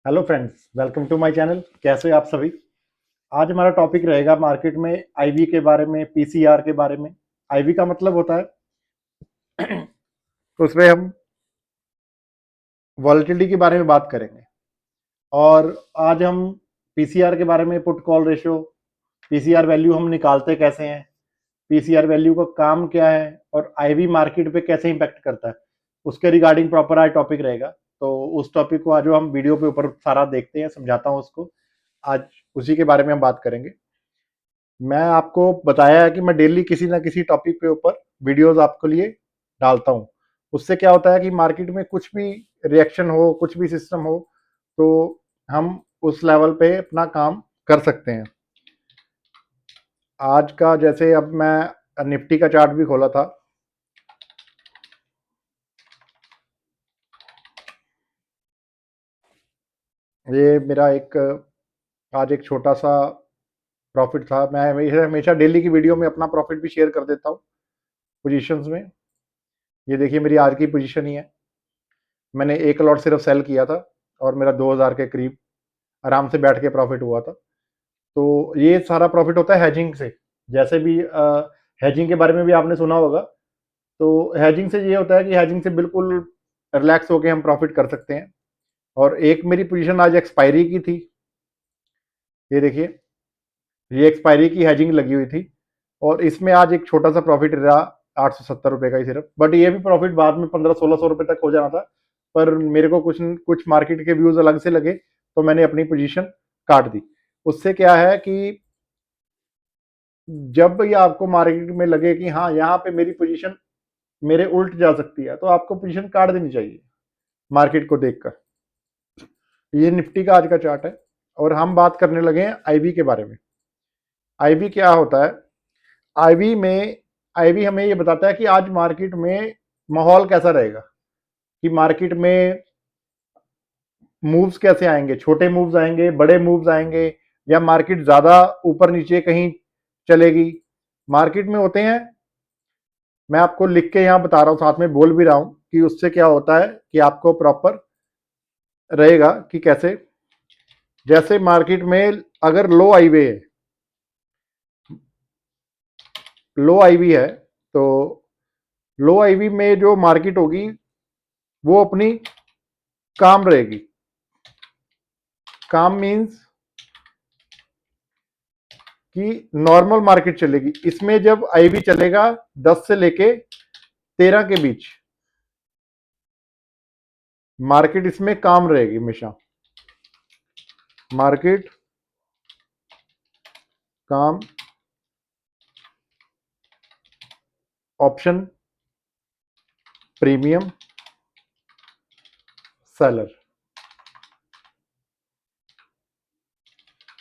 Hello friends, welcome to my channel. कैसे हैं आप सभी। आज हमारा टॉपिक रहेगा मार्केट में आईवी के बारे में, पीसीआर के बारे में। आईवी का मतलब होता है उसमें हम वॉलेटिलिटी के बारे में बात करेंगे। और आज हम पीसीआर के बारे में, put call ratio, PCR value हम निकालते कैसे हैं, पीसीआर वैल्यू का काम क्या है और आईवी मार्केट पे कैसे इंपैक्ट करता है, उसके रिगार्डिंग प्रॉपर आज टॉपिक रहेगा। तो उस टॉपिक को आज हम वीडियो के ऊपर सारा देखते हैं, समझाता हूँ उसको। आज उसी के बारे में हम बात करेंगे। मैं आपको बताया है कि मैं डेली किसी ना किसी टॉपिक के ऊपर वीडियोस आपके लिए डालता हूँ। उससे क्या होता है कि मार्केट में कुछ भी रिएक्शन हो, कुछ भी सिस्टम हो, तो हम उस लेवल पे अपना काम कर सकते हैं। आज का जैसे अब मैं निफ्टी का चार्ट भी खोला था। ये मेरा एक आज एक छोटा सा प्रॉफिट था। मैं हमेशा डेली की वीडियो में अपना प्रॉफिट भी शेयर कर देता हूँ पोजीशंस में। ये देखिए मेरी आज की पोजीशन ही है। मैंने एक लॉट सिर्फ सेल किया था और मेरा 2000 के करीब आराम से बैठ के प्रॉफिट हुआ था। तो ये सारा प्रॉफिट होता है हैजिंग से। जैसे भी हैजिंग के बारे में भी आपने सुना होगा। तो हैजिंग से ये होता है कि हैजिंग से बिल्कुल रिलैक्स होके हम प्रॉफिट कर सकते हैं। और एक मेरी पोजीशन आज एक्सपायरी की थी। ये देखिए, ये एक्सपायरी की हैजिंग लगी हुई थी और इसमें आज एक छोटा सा प्रॉफिट रहा 870 रुपए का ही सिर्फ। बट ये भी प्रॉफिट बाद में 1500-1600 रुपए तक हो जाना था। पर मेरे को कुछ मार्केट के व्यूज अलग से लगे, तो मैंने अपनी पोजीशन काट दी। उससे क्या है कि जब ये आपको मार्केट में लगे कि हाँ, यहाँ पे मेरी पोजीशन मेरे उल्ट जा सकती है, तो आपको पोजीशन काट देनी चाहिए मार्केट को देखकर। ये निफ्टी का आज का चार्ट है और हम बात करने लगे हैं आईवी के बारे में। आईवी क्या होता है? आईवी में आईवी हमें ये बताता है कि आज मार्केट में माहौल कैसा रहेगा, कि मार्केट में मूव्स कैसे आएंगे, छोटे मूव्स आएंगे, बड़े मूव्स आएंगे, या मार्केट ज्यादा ऊपर नीचे कहीं चलेगी। मार्केट में होते हैं, मैं आपको लिख के यहाँ बता रहा हूँ, साथ में बोल भी रहा हूँ कि उससे क्या होता है कि आपको प्रॉपर रहेगा कि कैसे। जैसे मार्केट में अगर लो आईवे है, लो आईवी है, तो लो आईवी में जो मार्केट होगी वो अपनी काम रहेगी। काम मीन्स कि नॉर्मल मार्केट चलेगी। इसमें जब आईवी चलेगा 10 से लेके 13 के बीच, मार्केट इसमें काम रहेगी हमेशा। मार्केट काम, ऑप्शन, प्रीमियम, सेलर।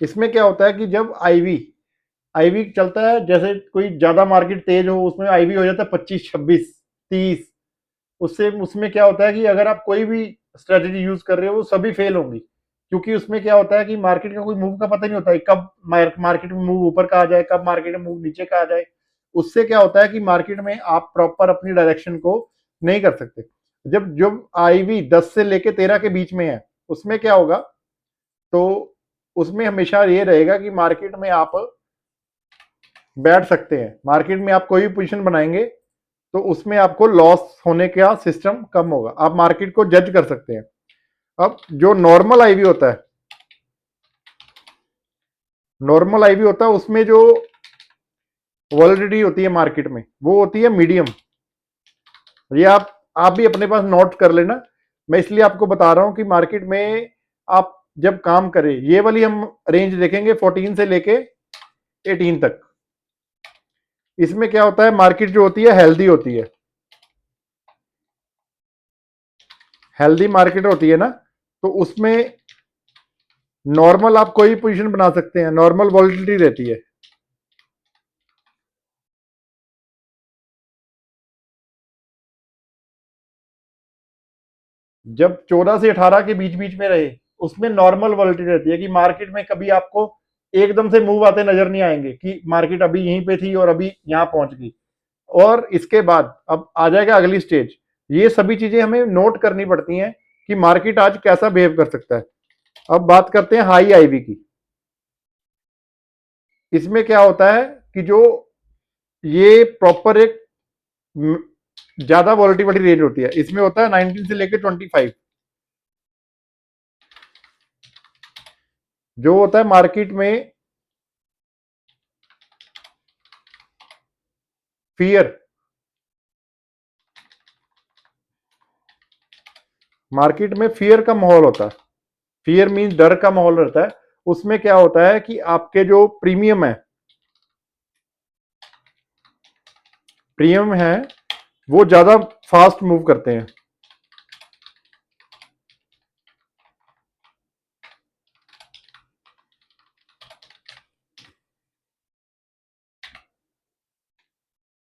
इसमें क्या होता है कि जब आईवी आईवी चलता है, जैसे कोई ज्यादा मार्केट तेज हो, उसमें आईवी हो जाता है 25, 26, 30। उससे उसमें क्या होता है कि अगर आप कोई भी स्ट्रेटेजी यूज कर रहे हो वो सभी फेल होंगी। क्योंकि उसमें क्या होता है कि मार्केट का कोई मूव का पता नहीं होता है, कब मार्केट में मूव ऊपर का आ जाए, कब मार्केट में मूव नीचे का आ जाए। उससे क्या होता है कि मार्केट में आप प्रॉपर अपनी डायरेक्शन को नहीं कर सकते। जब जब आईवी 10 से लेके 13 के बीच में है, उसमें क्या होगा, तो उसमें हमेशा ये रहेगा कि मार्केट में आप बैठ सकते हैं। मार्केट में आप कोई भी पोजीशन बनाएंगे तो उसमें आपको लॉस होने का सिस्टम कम होगा, आप मार्केट को जज कर सकते हैं। अब जो नॉर्मल आईवी होता है उसमें जो वॉलिडिटी होती है मार्केट में, वो होती है मीडियम। ये आप भी अपने पास नोट कर लेना। मैं इसलिए आपको बता रहा हूं कि मार्केट में आप जब काम करें, ये वाली हम रेंज देखेंगे 14 से लेके 18 तक। इसमें क्या होता है, मार्केट जो होती है हेल्दी होती है। हेल्दी मार्केट होती है ना, तो उसमें नॉर्मल आप कोई पोजीशन बना सकते हैं, नॉर्मल वॉलिडिटी रहती है। जब 14 से 18 के बीच बीच में रहे, उसमें नॉर्मल वॉलिडिटी रहती है कि मार्केट में कभी आपको एकदम से मूव आते नजर नहीं आएंगे कि मार्केट अभी यहीं पे थी और अभी यहां पहुंच गई। और इसके बाद अब आ जाएगा अगली स्टेज। ये सभी चीजें हमें नोट करनी पड़ती हैं कि मार्केट आज कैसा बिहेव कर सकता है। अब बात करते हैं हाई आईवी की। इसमें क्या होता है कि जो ये प्रॉपर एक ज्यादा वॉलिटिलिटी रेंज होती है। इसमें होता है 19 से लेकर 25। जो होता है मार्केट में फियर, मार्केट में फियर का माहौल होता है। फियर मीन डर का माहौल रहता है। उसमें क्या होता है कि आपके जो प्रीमियम है वो ज्यादा फास्ट मूव करते हैं।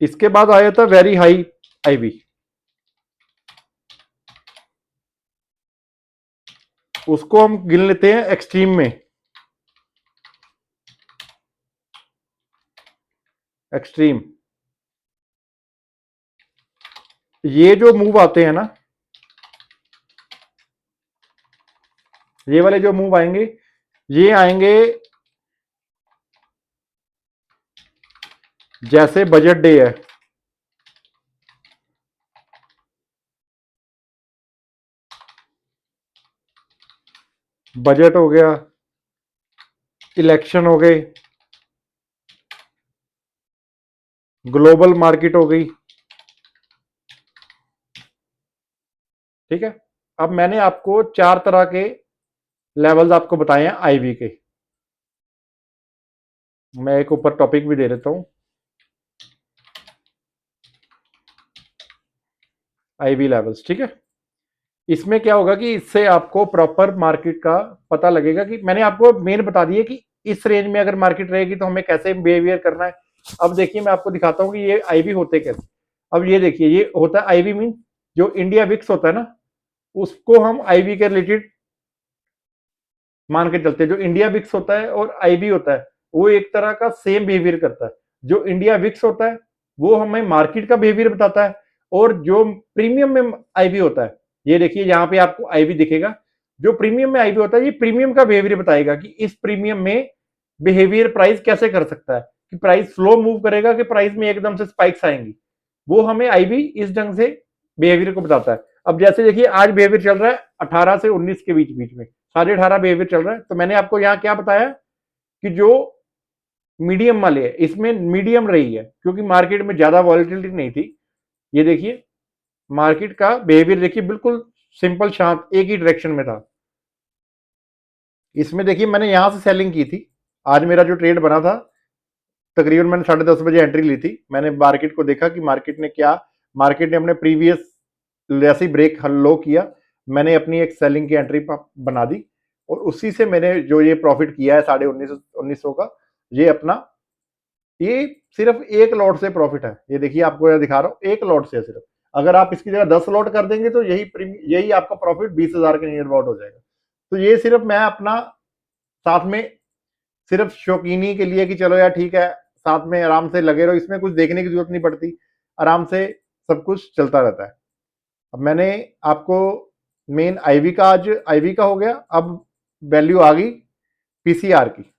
इसके बाद आया था वेरी हाई आईवी। उसको हम गिन लेते हैं एक्सट्रीम में। एक्सट्रीम, ये जो मूव आते हैं ना, ये वाले जो मूव आएंगे, ये आएंगे जैसे बजट डे है, बजट हो गया, इलेक्शन हो गए, ग्लोबल मार्केट हो गई। ठीक है। अब मैंने आपको 4 तरह के लेवल्स आपको बताए हैं आईवी के। मैं एक ऊपर टॉपिक भी दे देता हूं, आईवी लेवल्स। ठीक है। इसमें क्या होगा कि इससे आपको प्रॉपर मार्केट का पता लगेगा कि मैंने आपको मेन बता दिया कि इस रेंज में अगर मार्केट रहेगी तो हमें कैसे बिहेवियर करना है। अब देखिए मैं आपको दिखाता हूं कि ये आईवी होते कैसे। अब ये देखिए, ये होता है आईवी मीन जो इंडिया विक्स होता है ना, उसको हम आईवी के रिलेटेड मान के चलते हैं। जो इंडिया विक्स होता है और आईवी होता है वो एक तरह का सेम बिहेवियर करता है। जो इंडिया विक्स होता है वो हमें मार्केट का बिहेवियर बताता है, और जो प्रीमियम में आईवी होता है, ये देखिए यहाँ पे आपको आईवी दिखेगा। जो प्रीमियम में आईवी होता है ये प्रीमियम का बिहेवियर बताएगा कि इस प्रीमियम में बिहेवियर प्राइस कैसे कर सकता है, कि प्राइस फ्लो मूव करेगा कि प्राइस में एकदम से स्पाइक्स आएंगी। वो हमें आईवी इस ढंग से बिहेवियर को बताता है। अब जैसे देखिए आज बिहेवियर चल रहा है 18 से 19 के बीच बीच में, 18.5 बिहेवियर चल रहा है। तो मैंने आपको यहाँ क्या बताया कि जो मीडियम वाले है इसमें मीडियम रही है, क्योंकि मार्केट में ज्यादा वॉलिटिलिटी नहीं थी। ये देखिए मार्केट का बिहेवियर देखिए बिल्कुल सिंपल शांत एक ही डायरेक्शन में था। इसमें देखिए मैंने यहां से सेलिंग की थी। आज मेरा जो ट्रेड बना था तकरीबन मैंने 10:30 बजे एंट्री ली थी। मैंने मार्केट को देखा कि मार्केट ने अपने प्रीवियस जैसे ही ब्रेक लो किया, मैंने अपनी एक सेलिंग की एंट्री बना दी, और उसी से मैंने जो ये प्रॉफिट किया है 19,500 का, ये अपना ये सिर्फ एक लॉट से प्रॉफिट है। ये देखिए आपको यह दिखा रहा हूं, एक लॉट से सिर्फ। अगर आप इसकी जगह 10 लॉट कर देंगे तो यही आपका प्रॉफिट 20,000 के नियर अबाउट हो जाएगा। तो ये सिर्फ मैं अपना साथ में सिर्फ शौकीनी के लिए कि चलो यार ठीक है साथ में आराम से लगे रहो, इसमें कुछ देखने की जरूरत नहीं पड़ती, आराम से सब कुछ चलता रहता है। अब मैंने आपको मेन आईवी का आज आईवी का हो गया। अब वैल्यू आ गई पीसीआर की।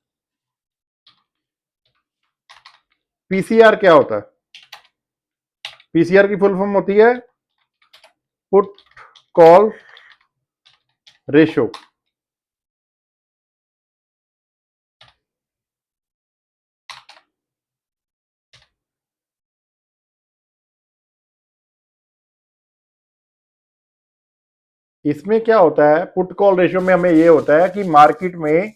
पीसीआर क्या होता है? पीसीआर की फुल फॉर्म होती है पुट कॉल रेशो। इसमें क्या होता है पुट कॉल रेशो में, हमें ये होता है कि मार्केट में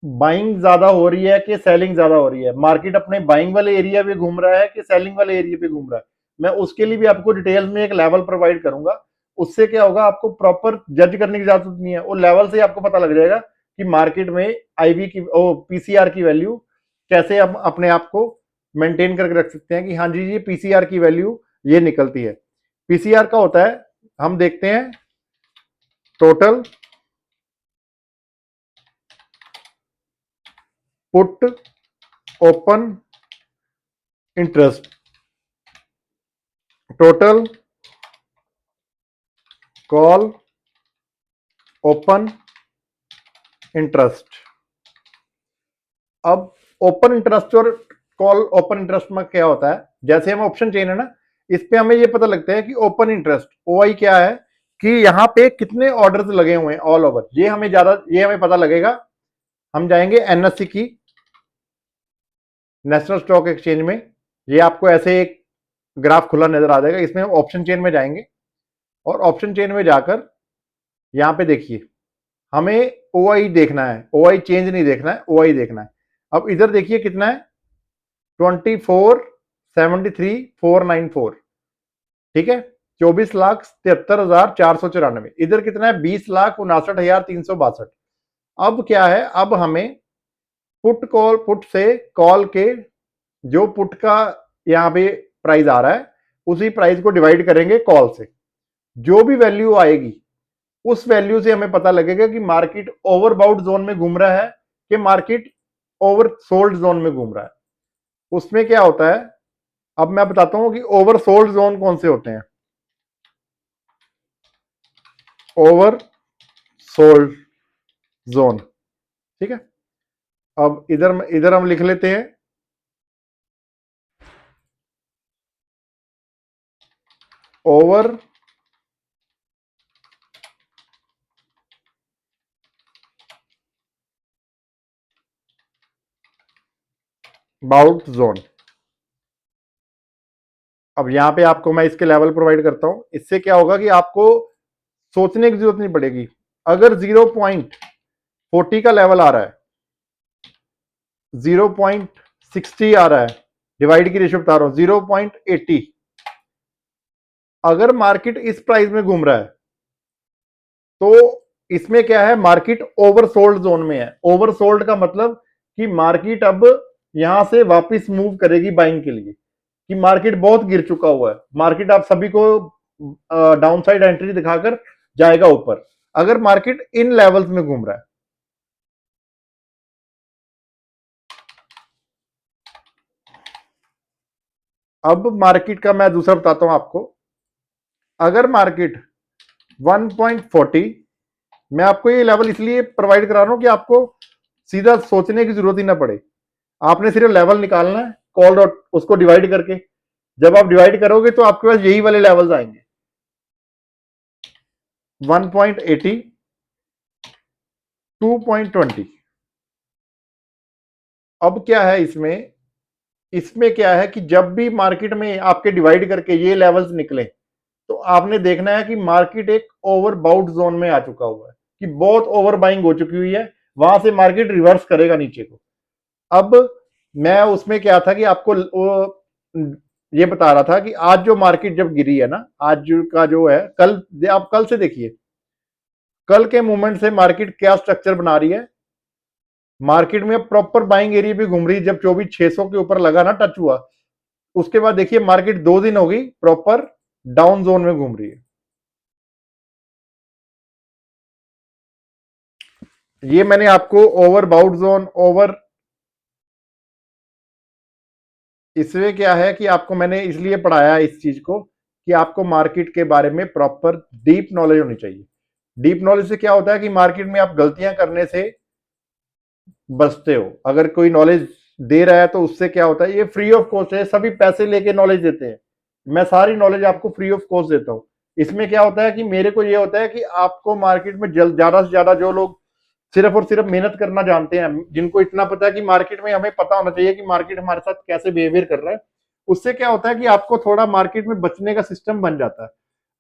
बाइंग ज्यादा हो रही है कि सेलिंग ज्यादा हो रही है, मार्केट अपने बाइंग वाले एरिया पे घूम रहा है कि सेलिंग वाले एरिया पे घूम रहा है। मैं उसके लिए भी आपको डिटेल्स में एक लेवल प्रोवाइड करूंगा। उससे क्या होगा, आपको प्रॉपर जज करने की जरूरत नहीं है, वो लेवल से आपको पता लग जाएगा कि मार्केट में आईवी की पीसीआर की वैल्यू कैसे हम अपने आप को मेंटेन करके रख सकते हैं कि हाँ जी ये पीसीआर की वैल्यू ये निकलती है। पीसीआर का होता है, हम देखते हैं total put open interest, total call open interest. अब ओपन इंटरेस्ट और कॉल ओपन इंटरेस्ट में क्या होता है, जैसे हम ऑप्शन चेन है ना, इस पे हमें ये पता लगता है कि ओपन इंटरेस्ट ओआई क्या है, कि यहाँ पे कितने ऑर्डर्स लगे हुए हैं ऑल ओवर, ये हमें पता लगेगा। हम जाएंगे एनएससी की, नेशनल स्टॉक एक्सचेंज में, ये आपको ऐसे एक ग्राफ खुला नजर आ जाएगा। इसमें हम ऑप्शन चेन में जाएंगे और ऑप्शन चेन में जाकर यहाँ पे देखिए, हमें ओआई देखना है, ओआई चेंज नहीं देखना है, ओआई देखना है। अब इधर देखिए कितना है, 24,73,494, ठीक है, 24,73,494। इधर कितना है, 20,59,362। अब क्या है, अब हमें पुट से कॉल के, जो पुट का यहाँ पे प्राइस आ रहा है उसी प्राइस को डिवाइड करेंगे कॉल से, जो भी वैल्यू आएगी उस वैल्यू से हमें पता लगेगा कि मार्केट ओवरबाउट जोन में घूम रहा है कि मार्केट ओवर सोल्ड जोन में घूम रहा है। उसमें क्या होता है, अब मैं बताता हूं कि ओवर सोल्ड जोन कौन से होते हैं। ओवर सोल्ड जोन, ठीक है। अब इधर हम लिख लेते हैं ओवर बाउट जोन। अब यहां पे आपको मैं इसके लेवल प्रोवाइड करता हूं, इससे क्या होगा कि आपको सोचने की जरूरत नहीं पड़ेगी। अगर 0.40 का लेवल आ रहा है, 0.60 आ रहा है, डिवाइड की रेशियो बता रहा हूं 0.80, अगर मार्केट इस प्राइस में घूम रहा है तो इसमें क्या है, मार्केट ओवरसोल्ड जोन में है। ओवरसोल्ड का मतलब कि मार्केट अब यहां से वापस मूव करेगी बाइंग के लिए, कि मार्केट बहुत गिर चुका हुआ है, मार्केट आप सभी को डाउनसाइड एंट्री दिखाकर जाएगा ऊपर, अगर मार्केट इन लेवल्स में घूम रहा है। अब मार्केट का मैं दूसरा बताता हूं आपको। अगर मार्केट 1.40, मैं आपको ये लेवल इसलिए प्रोवाइड करा रहा हूं कि आपको सीधा सोचने की जरूरत ही ना पड़े, आपने सिर्फ लेवल निकालना है कॉल डॉट उसको डिवाइड करके। जब आप डिवाइड करोगे तो आपके पास यही वाले लेवल्स आएंगे, 1.80, 2.20। अब क्या है इसमें, इसमें क्या है कि जब भी मार्केट में आपके डिवाइड करके ये लेवल्स निकले तो आपने देखना है कि मार्केट एक ओवर बाउट जोन में आ चुका हुआ है, कि बहुत ओवर बाइंग हो चुकी हुई है, वहां से मार्केट रिवर्स करेगा नीचे को। अब मैं उसमें क्या था कि आपको ये बता रहा था कि आज जो मार्केट जब गिरी है ना, आज का जो है, कल आप कल से देखिए, कल के मूवमेंट से मार्केट क्या स्ट्रक्चर बना रही है। मार्केट में प्रॉपर बाइंग एरिया भी घूम रही है, जब 24,600 के ऊपर लगा ना, टच हुआ, उसके बाद देखिए मार्केट 2 दिन हो गई प्रॉपर डाउन जोन में घूम रही है। ये मैंने आपको ओवर बाउट जोन, ओवर, इसमें क्या है कि आपको मैंने इसलिए पढ़ाया इस चीज को कि आपको मार्केट के बारे में प्रॉपर डीप नॉलेज होनी चाहिए। डीप नॉलेज से क्या होता है कि मार्केट में आप गलतियां करने से बचते हो। अगर कोई नॉलेज दे रहा है तो उससे क्या होता है, ये फ्री ऑफ कॉस्ट है, सभी पैसे लेके नॉलेज देते हैं, मैं सारी नॉलेज आपको फ्री ऑफ कॉस्ट देता हूँ। इसमें क्या होता है कि मेरे को ये होता है कि आपको मार्केट में ज्यादा से ज्यादा जो लोग सिर्फ और सिर्फ मेहनत करना जानते हैं, जिनको इतना पता है कि मार्केट में हमें पता होना चाहिए कि मार्केट हमारे साथ कैसे बिहेवियर कर रहा है, उससे क्या होता है कि आपको थोड़ा मार्केट में बचने का सिस्टम बन जाता है।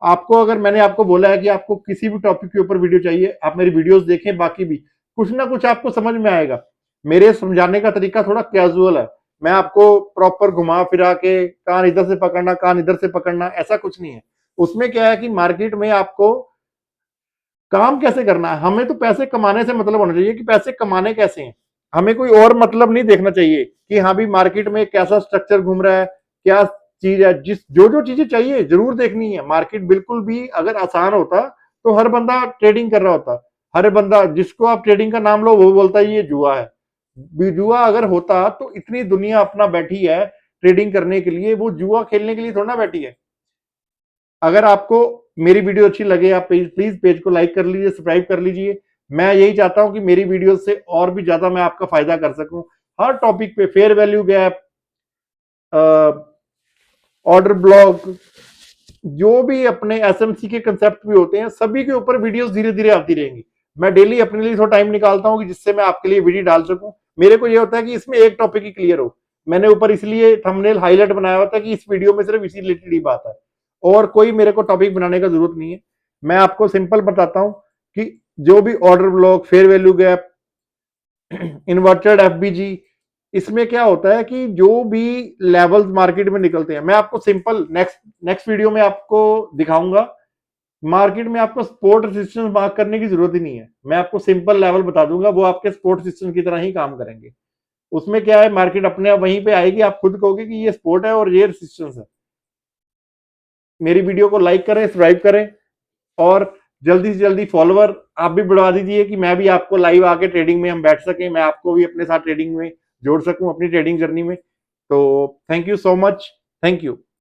आपको, अगर मैंने आपको बोला है कि आपको किसी भी टॉपिक के ऊपर वीडियो चाहिए, आप मेरी वीडियोस देखें, बाकी भी कुछ ना कुछ आपको समझ में आएगा। मेरे समझाने का तरीका थोड़ा कैजुअल है, मैं आपको प्रॉपर घुमा फिरा के कान इधर से पकड़ना, कान इधर से पकड़ना, ऐसा कुछ नहीं है। उसमें क्या है कि मार्केट में आपको काम कैसे करना है, हमें तो पैसे कमाने से मतलब होना चाहिए कि पैसे कमाने कैसे हैं, हमें कोई और मतलब नहीं देखना चाहिए कि हाँ भी मार्केट में कैसा स्ट्रक्चर घूम रहा है, क्या चीज है, जिस जो जो चीजें चाहिए जरूर देखनी है। मार्केट बिल्कुल भी अगर आसान होता तो हर बंदा ट्रेडिंग कर रहा होता, हर बंदा जिसको आप ट्रेडिंग का नाम लो वो बोलता है ये जुआ है। जुआ अगर होता तो इतनी दुनिया अपना बैठी है ट्रेडिंग करने के लिए, वो जुआ खेलने के लिए थोड़ा ना बैठी है। अगर आपको मेरी वीडियो अच्छी लगे, आप प्लीज पेज को लाइक कर लीजिए, सब्सक्राइब कर लीजिए, मैं यही चाहता हूं कि मेरी वीडियो से और भी ज्यादा मैं आपका फायदा कर सकूं, हर टॉपिक पे, fair value gap, order block, जो भी अपने एसएमसी के कंसेप्ट भी होते हैं, सभी के ऊपर वीडियोस धीरे धीरे आती रहेंगी। मैं डेली अपने लिए थोड़ा टाइम निकालता हूं कि जिससे मैं आपके लिए वीडियो डाल सकूं। मेरे को ये होता है कि इसमें एक टॉपिक ही क्लियर हो। मैंने ऊपर इसलिए थंबनेल हाईलाइट बनाया होता है कि इस वीडियो में सिर्फ इसी रिलेटेड ही बात है, और कोई मेरे को टॉपिक बनाने का जरूरत नहीं है। मैं आपको सिंपल बताता हूं कि जो भी order block, fair value gap, inverted FBG, इसमें क्या होता है कि जो भी लेवल्स मार्केट में निकलते हैं, मैं आपको सिंपल नेक्स्ट नेक्स्ट वीडियो में आपको दिखाऊंगा। मार्केट में आपको सपोर्ट रेजिस्टेंस मार्क करने की जरूरत ही नहीं है, मैं आपको सिंपल लेवल बता दूंगा, वो आपके सपोर्ट रेजिस्टेंस की तरह ही काम करेंगे। उसमें क्या है, मार्केट अपने आप वहीं पे आएगी, आप खुद कहोगे कि ये सपोर्ट है और ये रेजिस्टेंस है। मेरी वीडियो को लाइक करें, सब्सक्राइब करें, और जल्दी से जल्दी फॉलोवर आप भी बढ़वा दीजिए कि मैं भी आपको लाइव आके ट्रेडिंग में हम बैठ सकें, मैं आपको भी अपने साथ ट्रेडिंग में जोड़ सकूं, अपनी ट्रेडिंग जर्नी में। तो thank you so much, thank you.